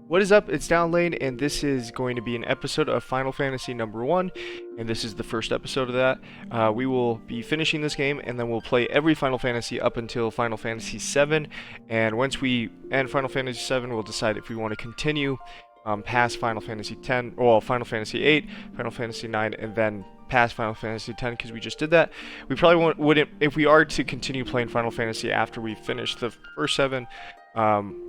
What is up? It's Downlane, and this is going to be an episode of Final Fantasy number 1, and this is the first episode of that. We will be finishing this game, and then we'll play every Final Fantasy up until Final Fantasy 7, and once we end Final Fantasy 7, we'll decide if we want to continue past Final Fantasy 10, well, Final Fantasy 8, Final Fantasy 9, and then past Final Fantasy 10, because we just did that. We probably wouldn't, if we are to continue playing Final Fantasy after we finish the first 7,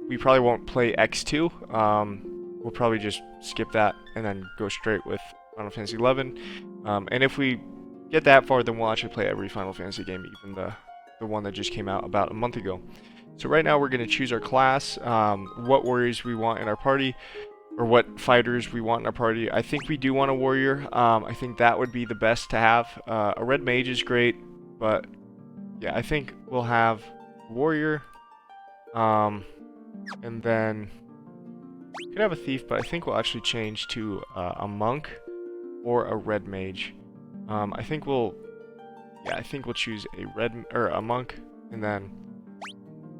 we probably won't play X2. We'll probably just skip that and then go straight with Final Fantasy 11. And if we get that far, then we'll actually play every Final Fantasy game, even the one that just came out about a month ago. So right now we're going to choose our class, what warriors we want in our party, or what fighters we want in our party. I think we do want a warrior. I think that would be the best to have. A red mage is great, but yeah, I think we'll have a warrior. And then we could have a thief, but I think we'll actually change to a monk or a red mage. I think we'll choose a monk, and then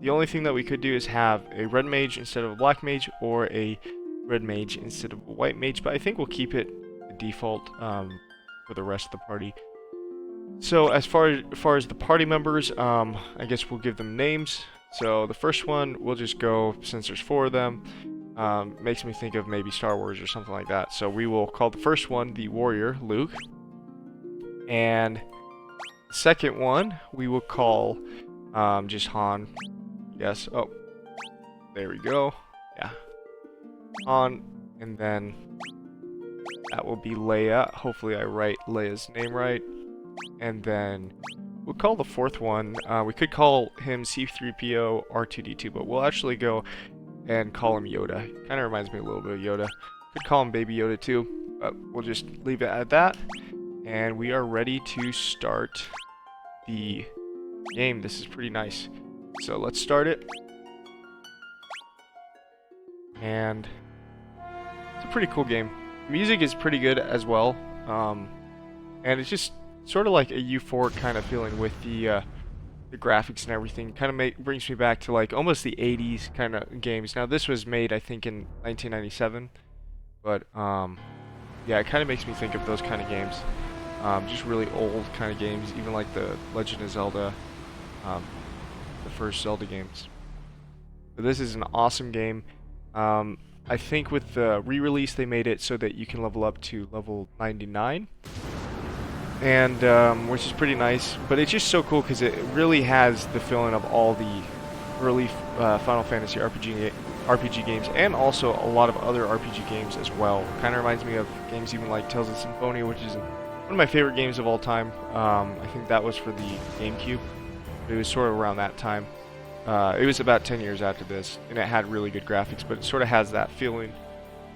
the only thing that we could do is have a red mage instead of a black mage, or a red mage instead of a white mage. But I think we'll keep it the default for the rest of the party. So as far as the party members, I guess we'll give them names. So the first one, we'll just go, since there's 4 of them, makes me think of maybe Star Wars or something like that. So we will call the first one the warrior, Luke. And the second one, we will call just Han. Yes, oh, there we go. Yeah, Han. And then that will be Leia. Hopefully I write Leia's name right. And then we'll call the fourth one, we could call him C-3PO R2-D2, but we'll actually go and call him Yoda. Kind of reminds me a little bit of Yoda. Could call him Baby Yoda too, but we'll just leave it at that. And we are ready to start the game. This is pretty nice. So let's start it. And it's a pretty cool game. The music is pretty good as well. And it's just sort of like a euphoric kind of feeling with the graphics and everything. Kind of brings me back to like almost the 80s kind of games. Now this was made, I think, in 1997, but yeah, it kind of makes me think of those kind of games. Just really old kind of games, even like the Legend of Zelda, the first Zelda games. But this is an awesome game. I think with the re-release they made it so that you can level up to level 99. And which is pretty nice, but it's just so cool because it really has the feeling of all the early Final Fantasy RPG games, and also a lot of other RPG games as well. Kind of reminds me of games even like Tales of Symphonia, which is one of my favorite games of all time. I think that was for the GameCube. It was sort of around that time. It was about 10 years after this, and it had really good graphics, but it sort of has that feeling.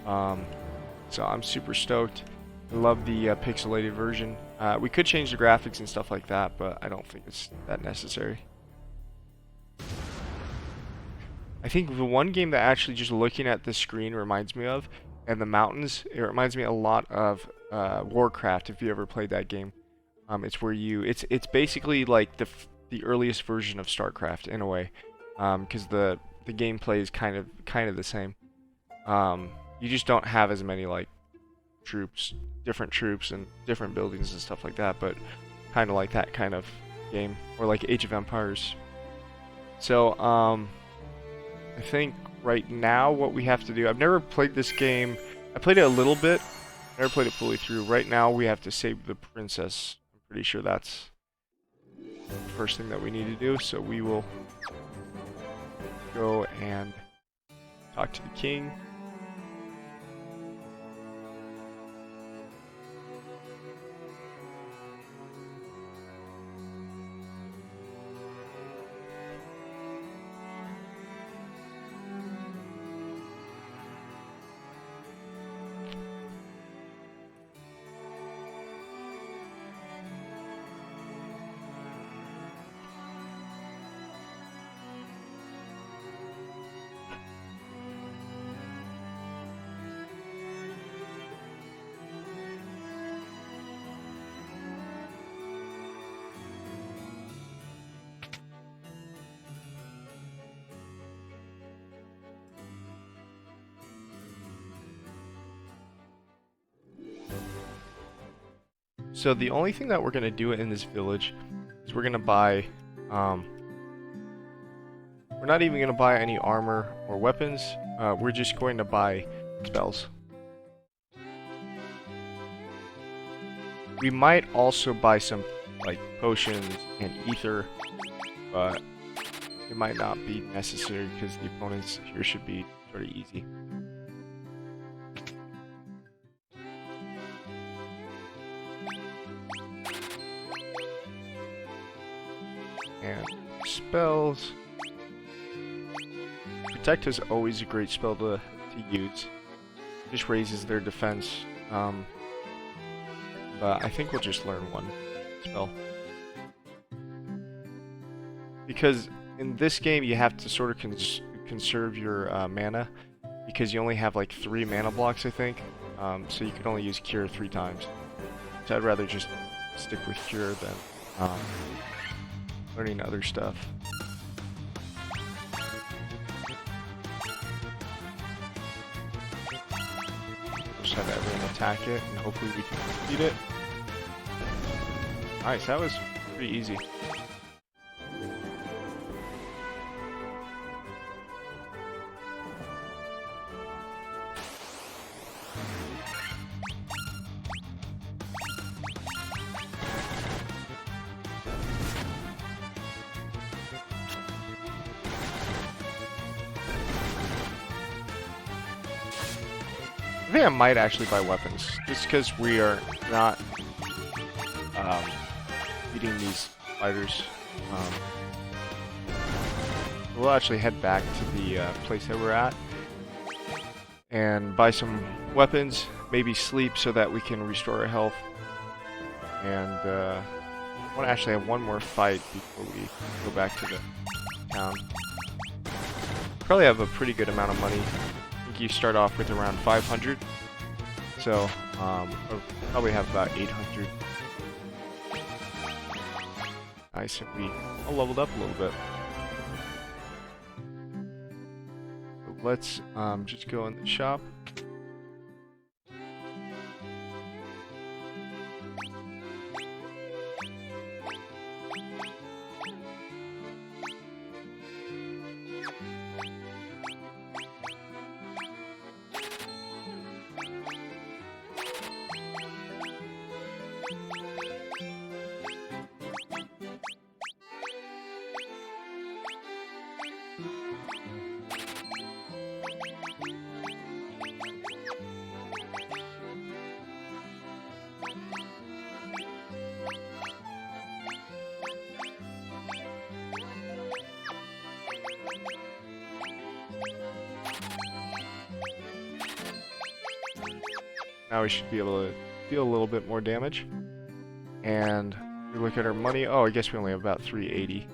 So I'm super stoked. I love the pixelated version. We could change the graphics and stuff like that, but I don't think it's that necessary. I think the one game that actually just looking at the screen reminds me of, and the mountains, it reminds me a lot of Warcraft, if you ever played that game. It's where it's basically like the earliest version of StarCraft in a way, because the gameplay is kind of the same. You just don't have as many like different troops and different buildings and stuff like that, but kind of like that kind of game, or like Age of Empires. So I think right now what we have to do, I've never played this game. I played it a little bit, never played it fully through. Right now we have to save the princess. I'm pretty sure that's the first thing that we need to do, so we will go and talk to the king. So the only thing that we're gonna do in this village is we're gonna buy, we're not even gonna buy any armor or weapons. We're just going to buy spells. We might also buy some like potions and ether, but it might not be necessary because the opponents here should be sort of easy. And spells. Protect is always a great spell to use. Just raises their defense. But I think we'll just learn one spell. Because in this game you have to sort of conserve your mana. Because you only have like 3 mana blocks, I think. So you can only use Cure 3 times. So I'd rather just stick with Cure than learning other stuff. Just have everyone attack it, and hopefully we can beat it. Nice, that was pretty easy. I think I might actually buy weapons, just because we are not beating these fighters. We'll actually head back to the place that we're at and buy some weapons, maybe sleep so that we can restore our health. And I want to actually have one more fight before we go back to the town. Probably have a pretty good amount of money. I think you start off with around 500, so I'll probably have about 800. Nice, and we all leveled up a little bit. So let's just go in the shop. Now we should be able to deal a little bit more damage. And we look at our money. Oh, I guess we only have about 380.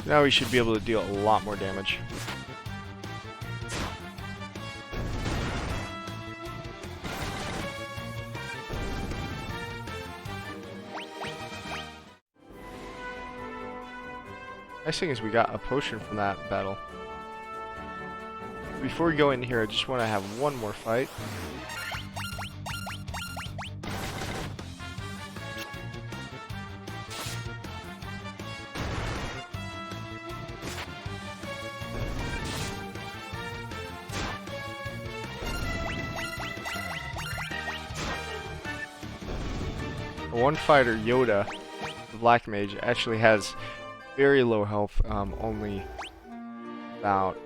Now we should be able to deal a lot more damage. Nice thing is we got a potion from that battle. Before we go in here, I just want to have one more fight. One fighter, Yoda, the Black Mage, actually has very low health, only about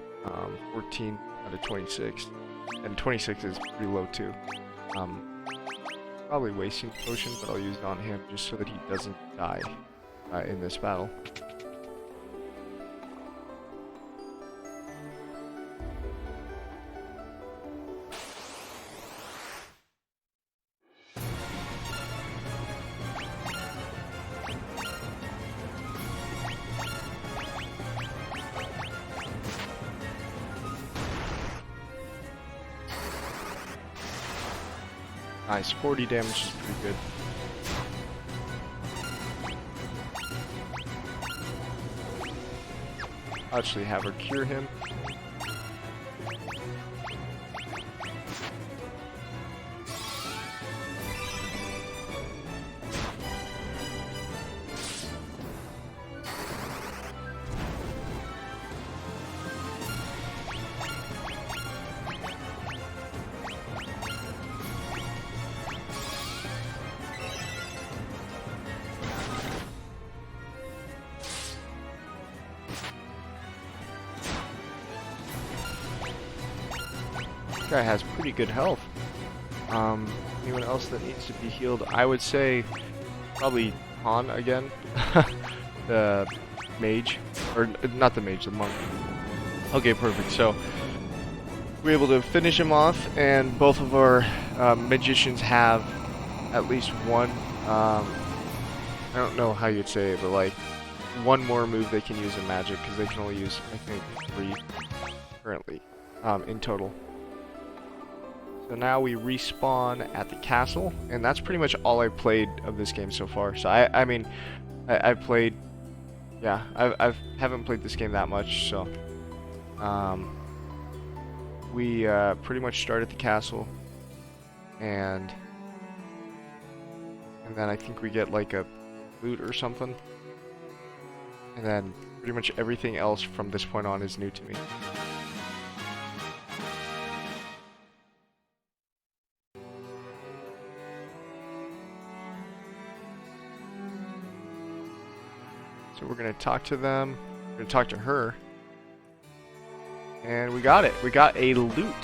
14 out of 26, and 26 is pretty low too. Probably wasting the potion, but I'll use it on him just so that he doesn't die in this battle. Nice, 40 damage is pretty good. I'll actually have her cure him. Guy has pretty good health. Anyone else that needs to be healed? I would say probably Han again. The mage. Or not the mage, the monk. Okay, perfect. So we're able to finish him off, and both of our magicians have at least one, I don't know how you'd say it, but like one more move they can use in magic, because they can only use, I think, 3 currently in total. So now we respawn at the castle, and that's pretty much all I've played of this game so far. So I mean, I've played, yeah, I haven't played this game that much. So we pretty much start at the castle, and then I think we get like a lute or something, and then pretty much everything else from this point on is new to me. So we're going to talk to them, we're going to talk to her, and we got it. We got a lute.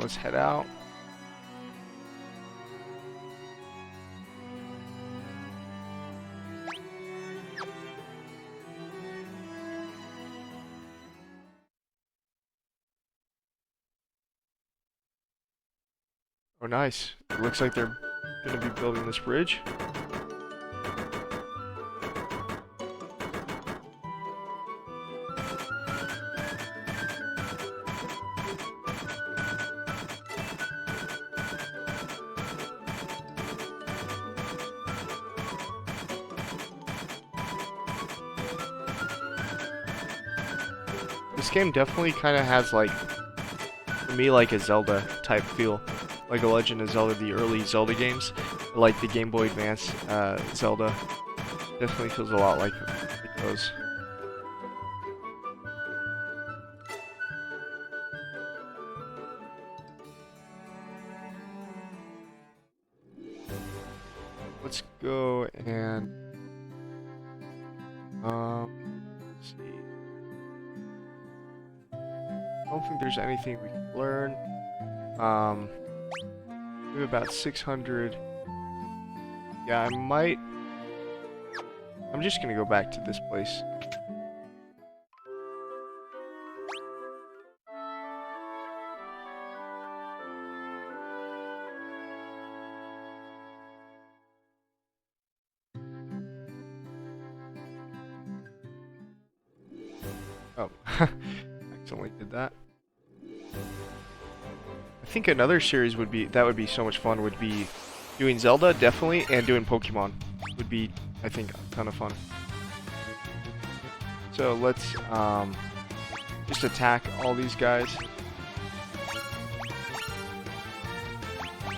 Let's head out. Oh, nice. It looks like they're going to be building this bridge. This game definitely kind of has, like, for me, like a Zelda type feel. Like a Legend of Zelda, the early Zelda games, like the Game Boy Advance Zelda, definitely feels a lot like those. Let's go and let's see. I don't think there's anything we can learn. We have about 600. Yeah, I'm just gonna go back to this place. Oh, accidentally did that. I think another series would be so much fun, would be doing Zelda, definitely, and doing Pokemon would be, I think, a ton of fun. So let's just attack all these guys.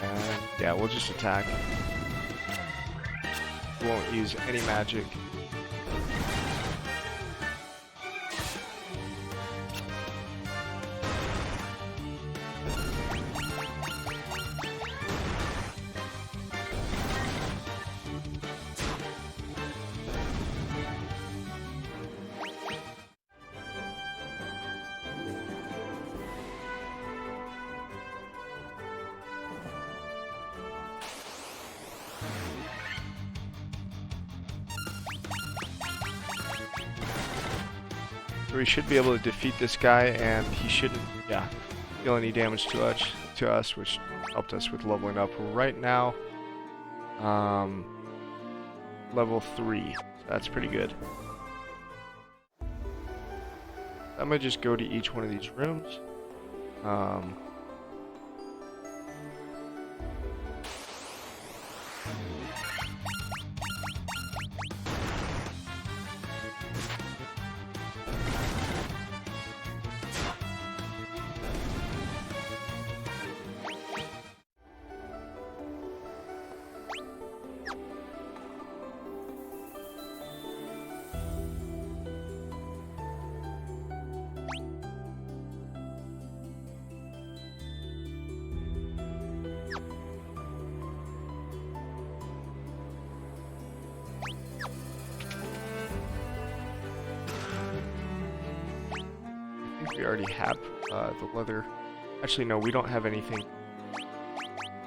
And yeah, we'll just attack. We won't use any magic. So we should be able to defeat this guy, and he shouldn't, yeah, deal any damage to us, which helped us with leveling up. Right now, level 3. So that's pretty good. I'm gonna just go to each one of these rooms. We already have the leather. Actually, no, we don't have anything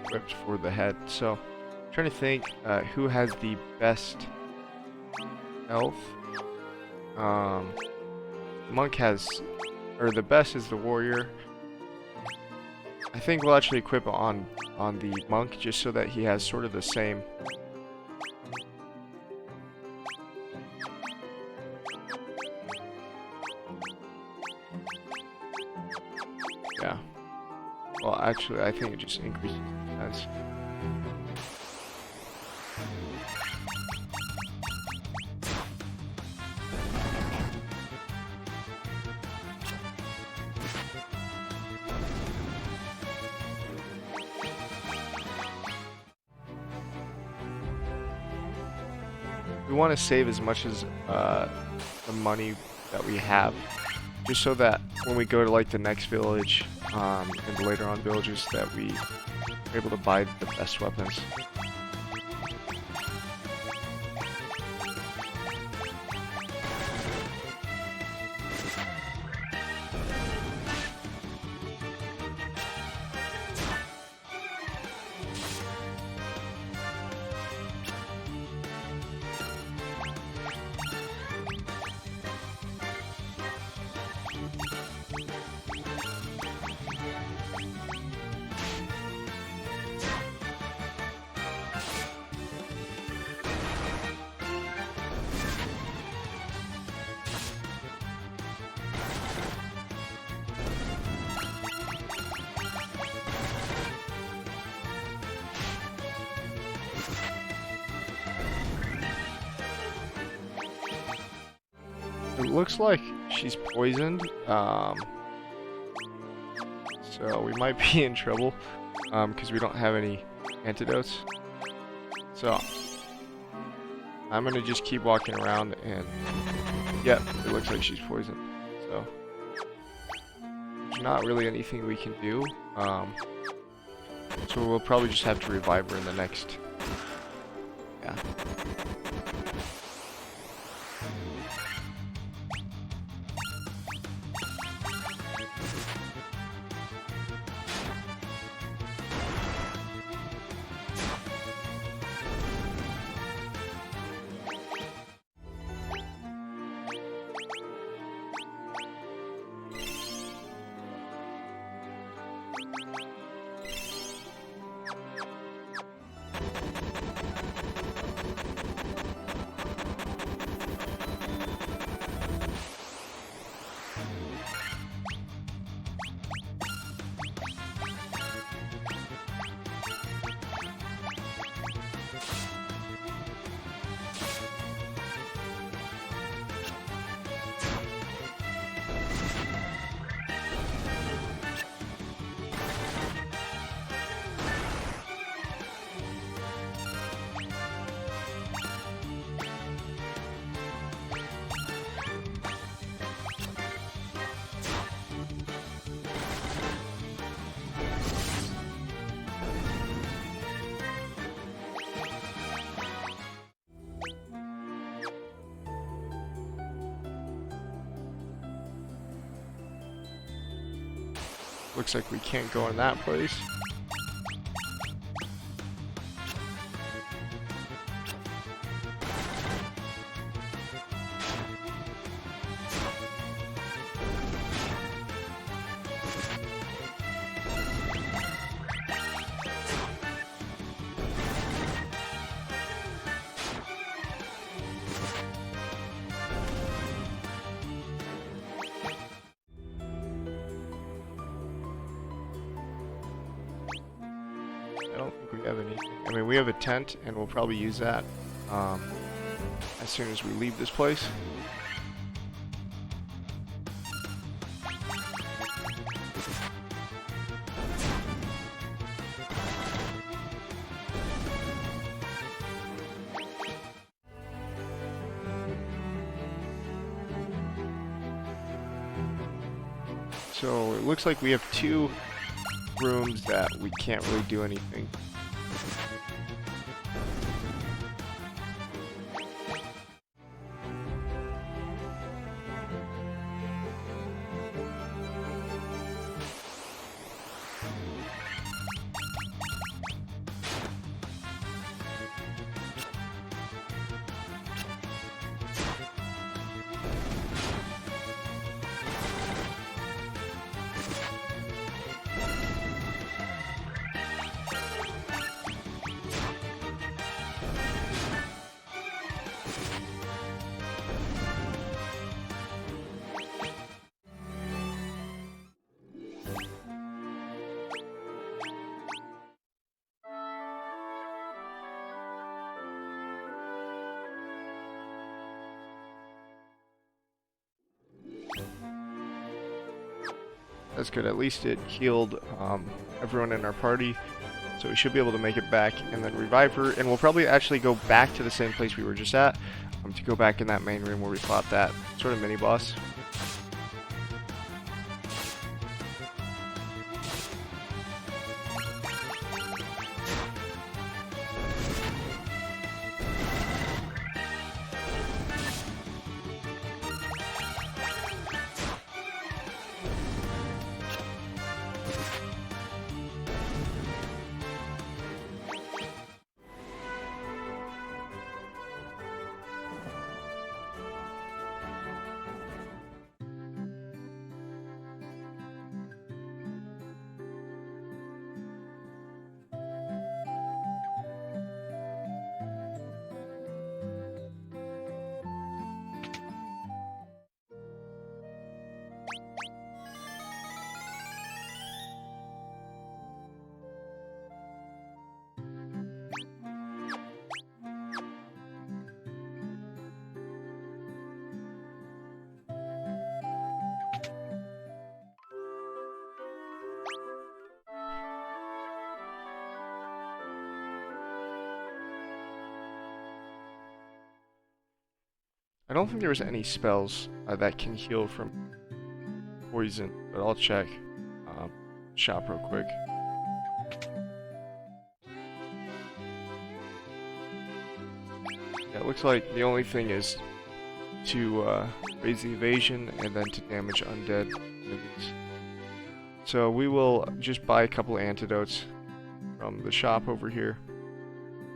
equipped for the head. So, I'm trying to think who has the best health. Monk has, or the best is the warrior. I think we'll actually equip it on the monk just so that he has sort of the same. Yeah. Well, actually, I think it just increases defense. We want to save as much as the money that we have, just so that when we go to like the next village and later on villages, that we are able to buy the best weapons. It looks like she's poisoned, so we might be in trouble, because we don't have any antidotes. So, I'm gonna just keep walking around and, yeah, it looks like she's poisoned. So, there's not really anything we can do, so we'll probably just have to revive her in the next, yeah. Looks like we can't go in that place. think we have anything. I mean, we have a tent, and we'll probably use that as soon as we leave this place. So it looks like we have 2 rooms that we can't really do anything. That's good. At least it healed everyone in our party. So we should be able to make it back and then revive her. And we'll probably actually go back to the same place we were just at to go back in that main room where we fought that sort of mini-boss. I don't think there was any spells that can heal from poison, but I'll check. Shop real quick. Yeah, it looks like the only thing is to raise the evasion and then to damage undead enemies. So we will just buy a couple of antidotes from the shop over here,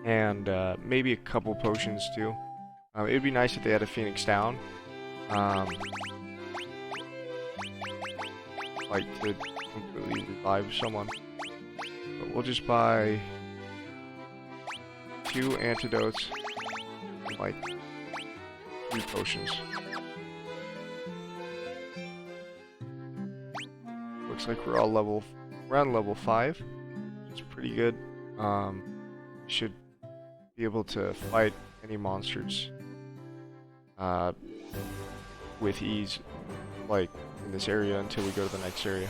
and maybe a couple potions too. It would be nice if they had a Phoenix Down, like to completely revive someone. But we'll just buy 2 antidotes and like 3 potions. Looks like we're on level 5, which is pretty good. Should be able to fight any monsters with ease, like in this area, until we go to the next area.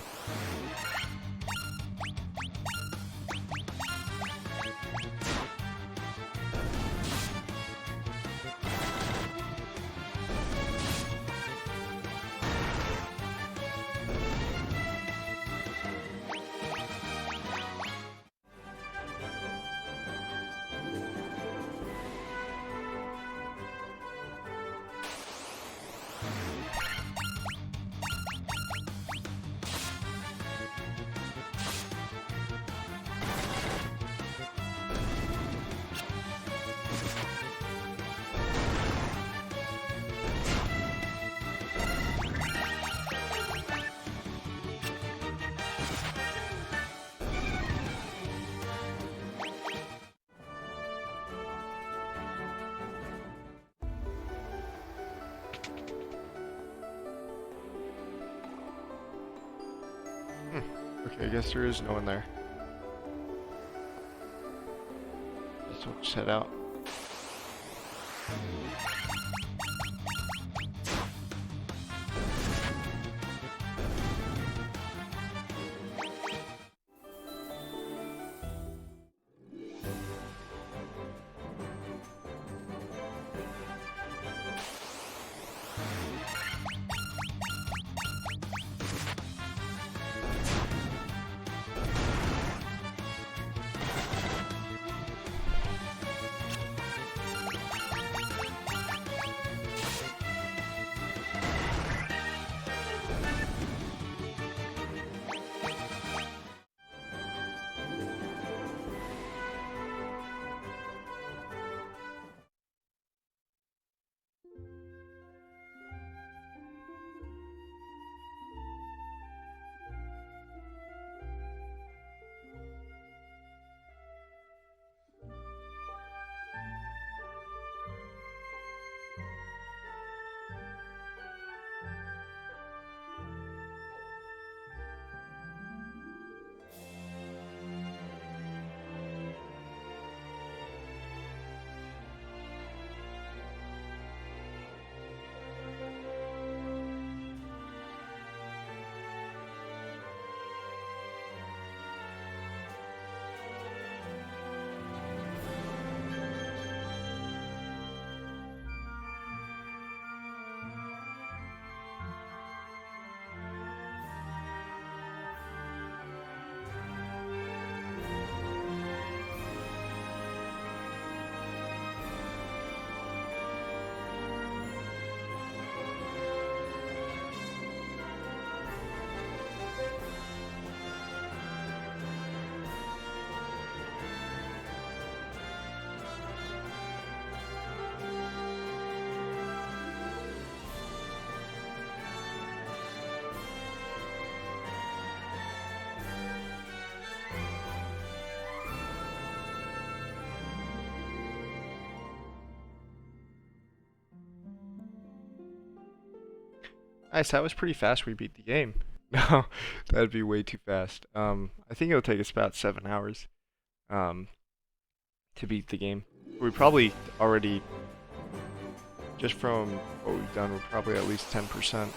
Okay, I guess there is no one there. just head out. Nice, that was pretty fast. We beat the game. No, that'd be way too fast. I think it'll take us about 7 hours um, to beat the game. We probably already, just from what we've done, we're probably at least 10%.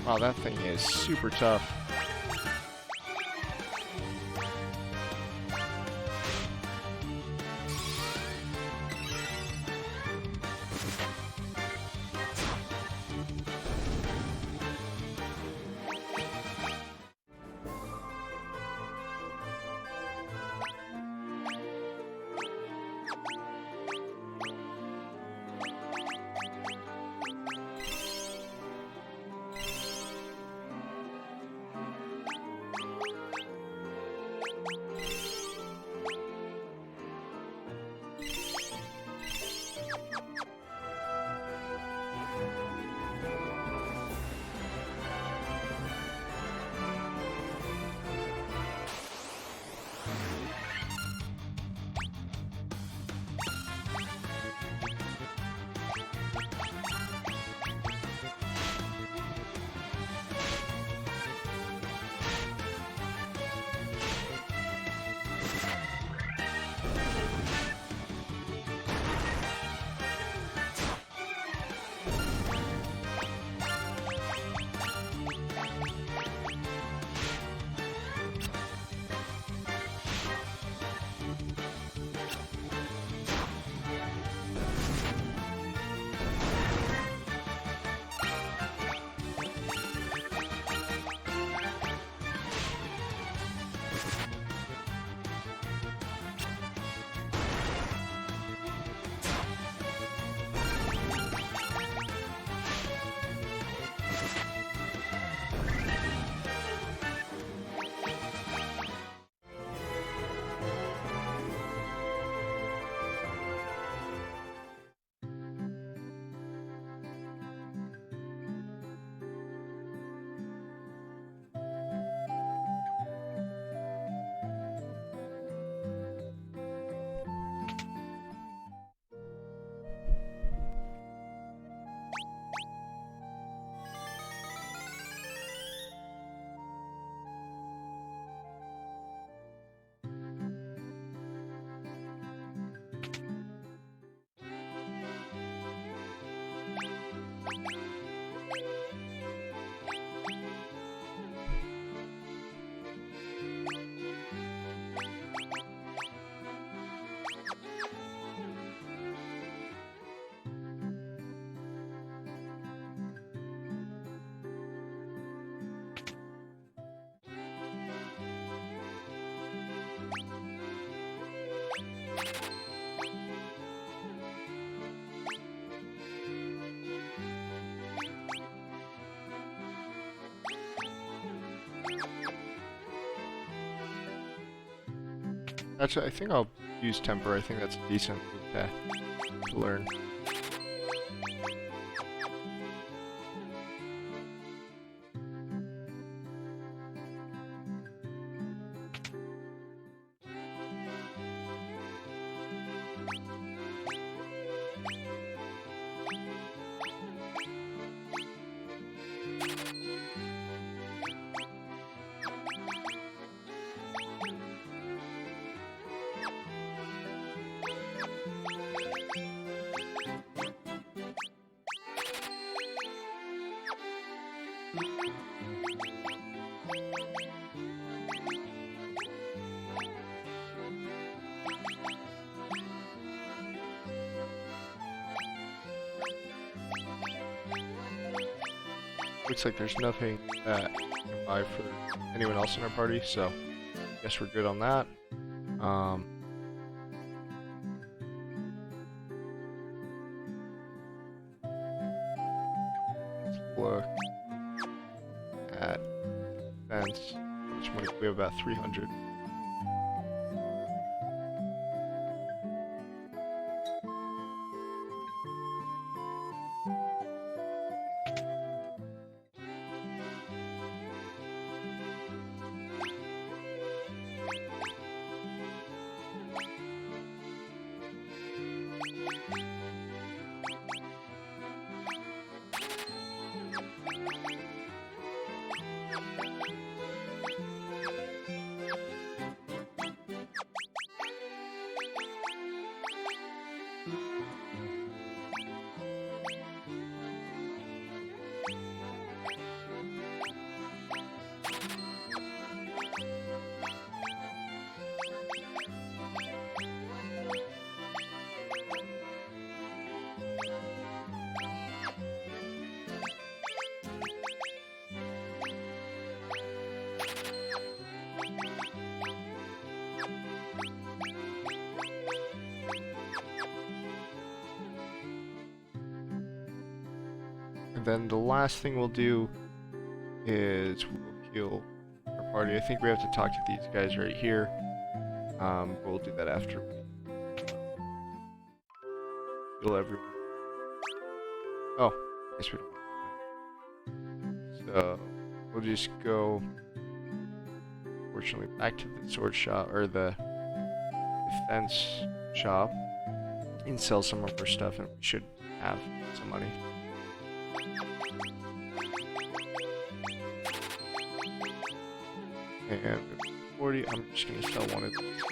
Wow, that thing is super tough. Actually, I think I'll use temper. I think that's decent to learn. Looks like there's nothing that I can buy for anyone else in our party, so I guess we're good on that. Let's look at defense. How much money? We have about 300. then the last thing we'll do is we'll heal our party. I think we have to talk to these guys right here. We'll do that after we heal everyone. Oh, I guess we don't. So we'll just go, fortunately, back to the sword shop or the defense shop and sell some of our stuff, and we should have some money. And 40, I'm just gonna sell one of these.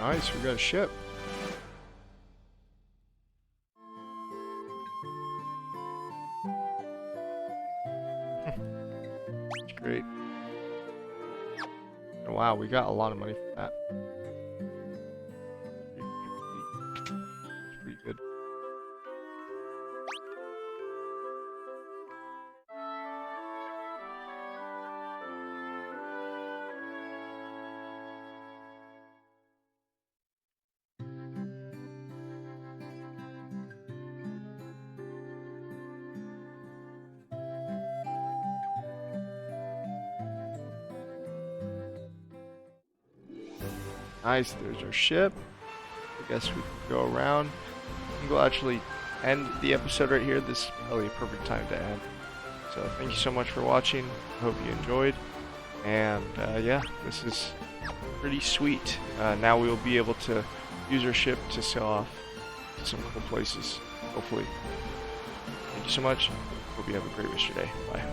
Nice, we got a ship. That's great. Oh, wow, we got a lot of money for that. Pretty good. Nice, there's our ship. I guess we can go around. I think we'll actually end the episode right here. This is probably a perfect time to end. So thank you so much for watching. I hope you enjoyed. And yeah, this is pretty sweet. Now we will be able to use our ship to sail off to some cool places, hopefully. Thank you so much. Hope you have a great rest of your day. Bye.